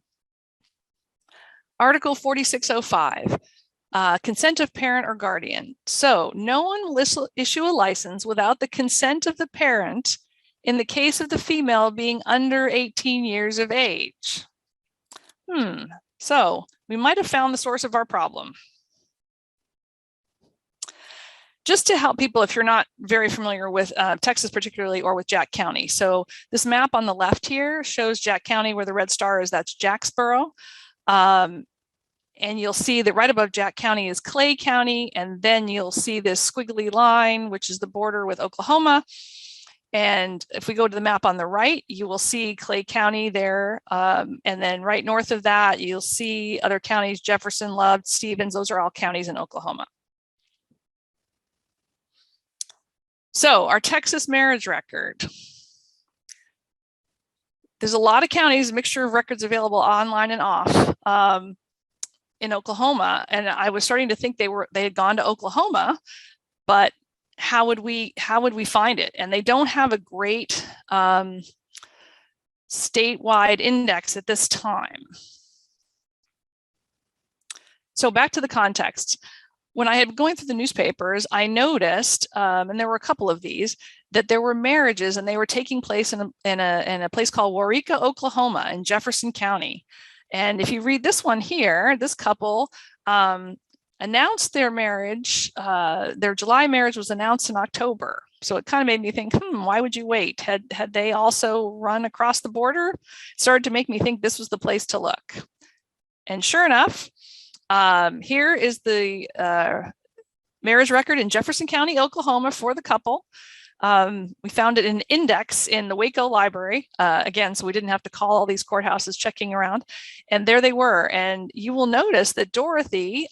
Article 4605, consent of parent or guardian. So no one will issue a license without the consent of the parent in the case of the female being under 18 years of age. So we might have found the source of our problem. Just to help people, if you're not very familiar with Texas particularly, or with Jack County. So this map on the left here shows Jack County, where the red star is, that's Jacksboro. And you'll see that right above Jack County is Clay County, and then you'll see this squiggly line, which is the border with Oklahoma. And if we go to the map on the right, you will see Clay County there. And then right north of that, you'll see other counties, Jefferson, Love, Stevens, those are all counties in Oklahoma. So our Texas marriage record. There's a lot of counties, a mixture of records available online and off in Oklahoma. And I was starting to think they had gone to Oklahoma, but how would we find it? And they don't have a great statewide index at this time. So back to the context. When I had going through the newspapers, I noticed, and there were a couple of these, that there were marriages and they were taking place in a place called Waurika, Oklahoma in Jefferson County. And if you read this one here, this couple announced their marriage. Their July marriage was announced in October. So it kind of made me think, why would you wait? Had they also run across the border? It started to make me think this was the place to look. And sure enough, here is the marriage record in Jefferson County, Oklahoma for the couple. We found it in an index in the Waco Library, again, so we didn't have to call all these courthouses checking around. And there they were. And you will notice that Dorothy,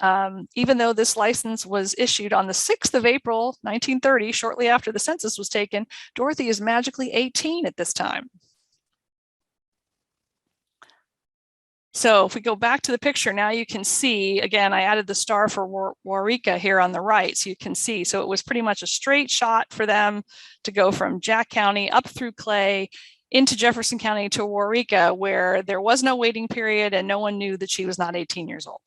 even though this license was issued on the 6th of April, 1930, shortly after the census was taken, Dorothy is magically 18 at this time. So if we go back to the picture, now you can see, again, I added the star for Waurika here on the right, so you can see. So it was pretty much a straight shot for them to go from Jack County up through Clay into Jefferson County to Waurika, where there was no waiting period and no one knew that she was not 18 years old.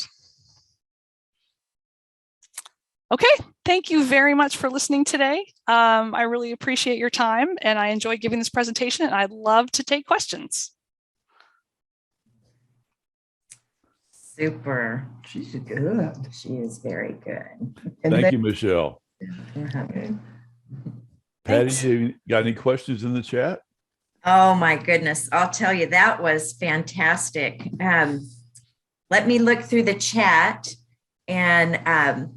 Okay, thank you very much for listening today. I really appreciate your time, and I enjoyed giving this presentation, and I'd love to take questions. Super. She's good. She is very good. Thank you, Michelle. Patty, Thanks. you got any questions in the chat? Oh my goodness. I'll tell you, that was fantastic. Let me look through the chat and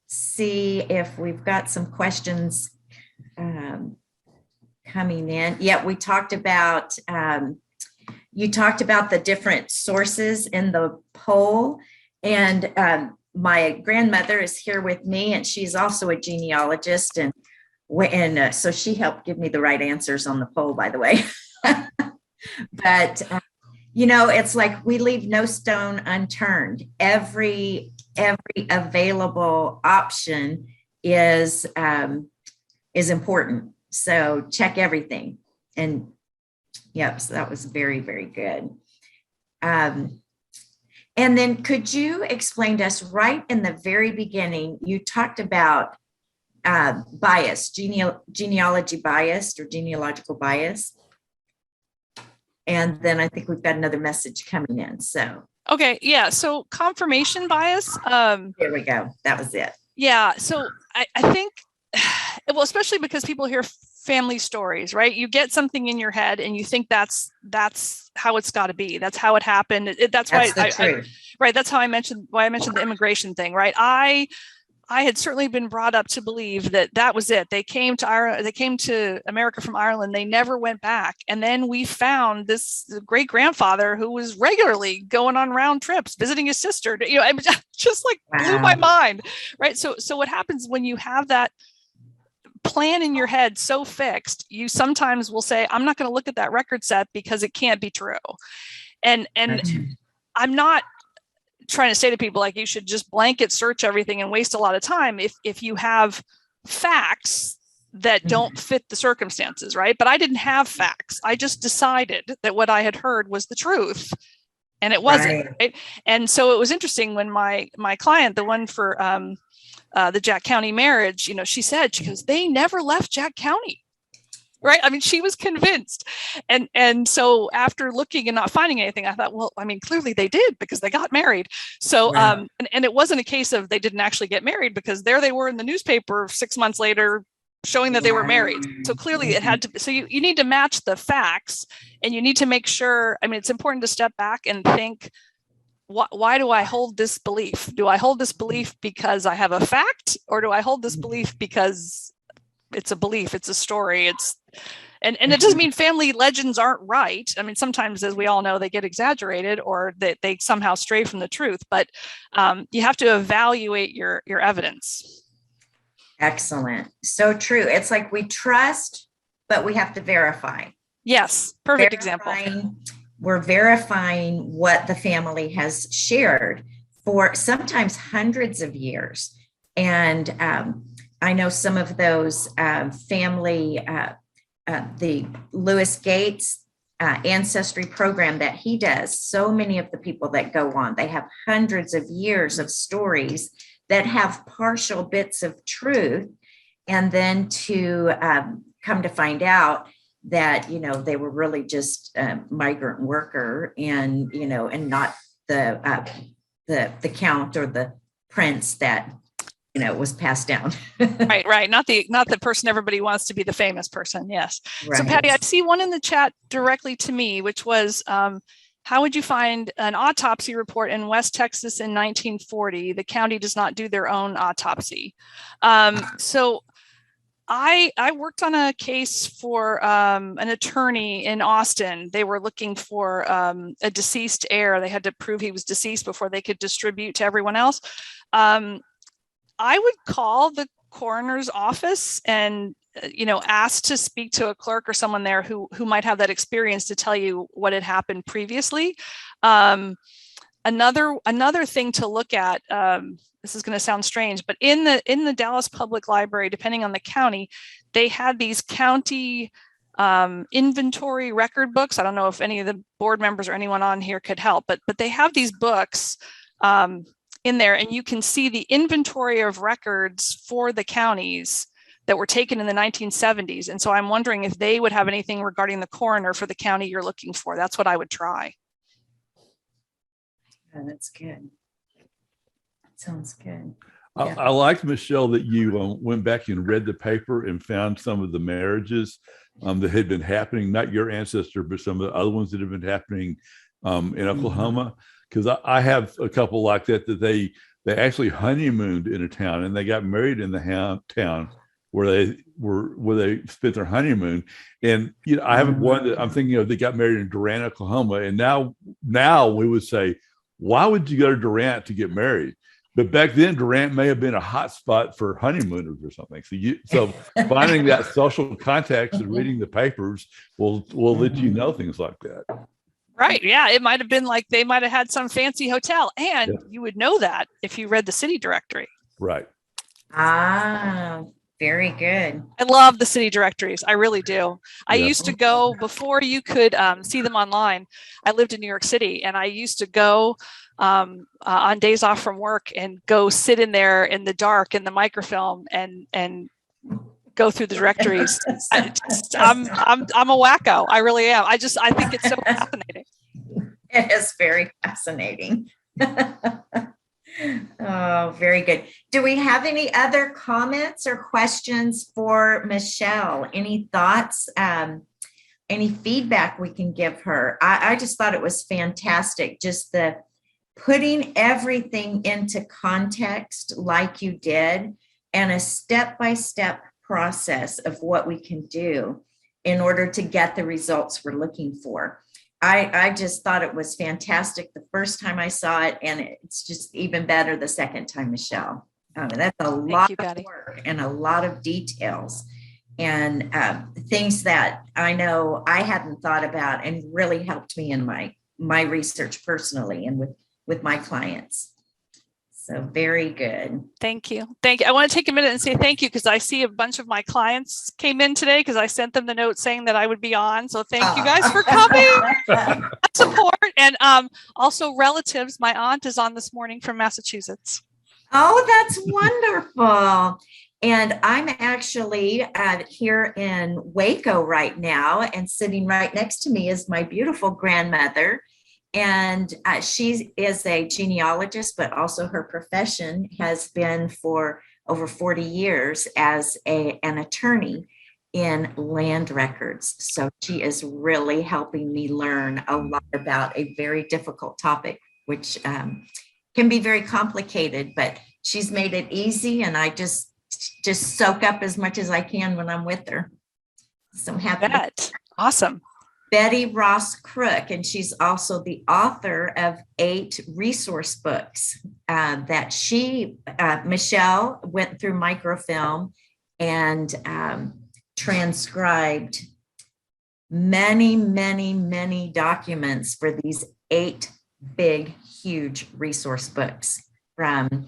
see if we've got some questions coming in. Yeah, we talked about, you talked about the different sources in the poll, and my grandmother is here with me, and she's also a genealogist, and so she helped give me the right answers on the poll, by the way. But you know, it's like we leave no stone unturned. Every available option is important. So check everything. And yep, so that was very, very good. And then could you explain to us, right in the very beginning, you talked about bias, genealogy bias or genealogical bias. And then I think we've got another message coming in. So Okay, yeah, so confirmation bias. there we go. That was it. Yeah, so I think, well, especially because people hear family stories, right? You get something in your head and you think that's how it's got to be. That's how it happened. That's why right. That's how I mentioned the immigration thing, right? I had certainly been brought up to believe that was it. They came to Ireland, they came to America from Ireland. They never went back. And then we found this great grandfather who was regularly going on round trips, visiting his sister. You know, I just like blew my mind, right? So what happens when you have that plan in your head so fixed, you sometimes will say, I'm not going to look at that record set because it can't be true. And I'm not trying to say to people like you should just blanket search everything and waste a lot of time if you have facts that don't fit the circumstances, right? But I didn't have facts. I just decided that what I had heard was the truth, and it wasn't, right? And so it was interesting when my client, the one for the Jack County marriage, you know, she goes, they never left Jack County. Right. I mean, she was convinced. And so after looking and not finding anything, I thought, well, I mean, clearly they did because they got married. So and it wasn't a case of they didn't actually get married, because there they were in the newspaper 6 months later showing that they were married. So clearly it had to be. So you need to match the facts, and you need to make sure. I mean, it's important to step back and think, why do I hold this belief? Do I hold this belief because I have a fact, or do I hold this belief because it's a belief, it's a story, and it doesn't mean family legends aren't right. I mean, sometimes, as we all know, they get exaggerated or they somehow stray from the truth, but you have to evaluate your evidence. Excellent. So true. It's like we trust, but we have to verify. Yes, perfect example. We're verifying what the family has shared for sometimes hundreds of years. And I know some of those family, the Lewis Gates ancestry program that he does, so many of the people that go on, they have hundreds of years of stories that have partial bits of truth. And then to come to find out that, you know, they were really just a migrant worker, and, you know, and not the count or the prince that, you know, was passed down. Right. Not the person everybody wants to be, the famous person. Yes. Right. So Patty, I see one in the chat directly to me, which was, how would you find an autopsy report in West Texas in 1940? The county does not do their own autopsy. So I worked on a case for an attorney in Austin. They were looking for a deceased heir. They had to prove he was deceased before they could distribute to everyone else. I would call the coroner's office and, you know, ask to speak to a clerk or someone there who might have that experience to tell you what had happened previously. Another thing to look at, this is going to sound strange, but in the Dallas Public Library, depending on the county, they had these county inventory record books. I don't know if any of the board members or anyone on here could help, but they have these books in there, and you can see the inventory of records for the counties that were taken in the 1970s. And so I'm wondering if they would have anything regarding the coroner for the county you're looking for. That's what I would try. Oh, that's good. Sounds good. I liked, Michelle, that you went back and read the paper and found some of the marriages that had been happening, not your ancestor, but some of the other ones that have been happening in Oklahoma. Because I have a couple like that they actually honeymooned in a town, and they got married in the town where they spent their honeymoon. And I have one that I'm thinking of that got married in Durant, Oklahoma. And now we would say, why would you go to Durant to get married? But back then, Durant may have been a hot spot for honeymooners or something. So finding that social context and reading the papers will let you know things like that. Right. Yeah. It might have been like they might have had some fancy hotel, and you would know that if you read the city directory. Right. Ah, very good. I love the city directories. I really do. I used to go before you could see them online. I lived in New York City, and I used to go on days off from work and go sit in there in the dark in the microfilm and go through the directories. I'm a wacko. I really am. I think it's so fascinating. It is very fascinating. Oh, very good. Do we have any other comments or questions for Michelle? Any thoughts? Any feedback we can give her? I just thought it was fantastic. Just the putting everything into context like you did, and a step-by-step process of what we can do in order to get the results we're looking for. I just thought it was fantastic the first time I saw it, and it's just even better the second time, Michelle. That's a lot of work and a lot of details and things that I know I hadn't thought about, and really helped me in my research personally and with my clients. So very good. Thank you. Thank you. I want to take a minute and say thank you, because I see a bunch of my clients came in today because I sent them the note saying that I would be on. So thank you guys for coming. Support. And also relatives. My aunt is on this morning from Massachusetts. Oh, that's wonderful. And I'm actually here in Waco right now, and sitting right next to me is my beautiful grandmother. And she is a genealogist, but also her profession has been for over 40 years as an attorney in land records. So she is really helping me learn a lot about a very difficult topic, which can be very complicated, but she's made it easy. And I just soak up as much as I can when I'm with her. So I'm happy. Awesome. Betty Ross Crook, and she's also the author of 8 resource books that Michelle went through microfilm and transcribed many documents for these 8 big, huge resource books from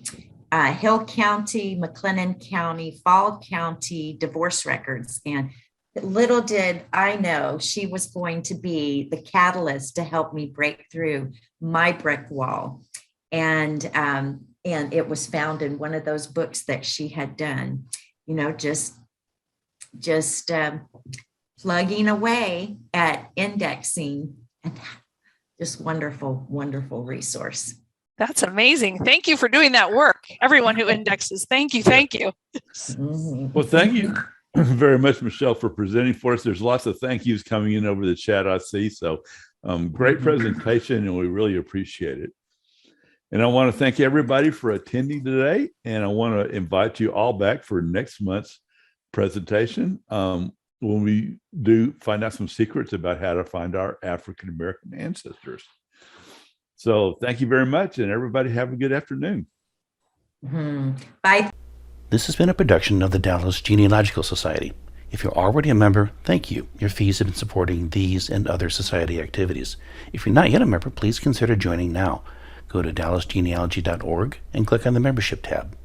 Hill County, McLennan County, Fall County divorce records. And little did I know she was going to be the catalyst to help me break through my brick wall. And it was found in one of those books that she had done, just plugging away at indexing, and just wonderful resource. That's amazing. Thank you for doing that work. Everyone who indexes. Thank you. Thank you. Well, thank you very much, Michelle, for presenting for us. There's lots of thank yous coming in over the chat, I see. So great presentation, and we really appreciate it. And I want to thank everybody for attending today. And I want to invite you all back for next month's presentation when we do find out some secrets about how to find our African-American ancestors. So thank you very much, and everybody have a good afternoon. Bye. This has been a production of the Dallas Genealogical Society. If you're already a member, thank you. Your fees have been supporting these and other society activities. If you're not yet a member, please consider joining now. Go to dallasgenealogy.org and click on the membership tab.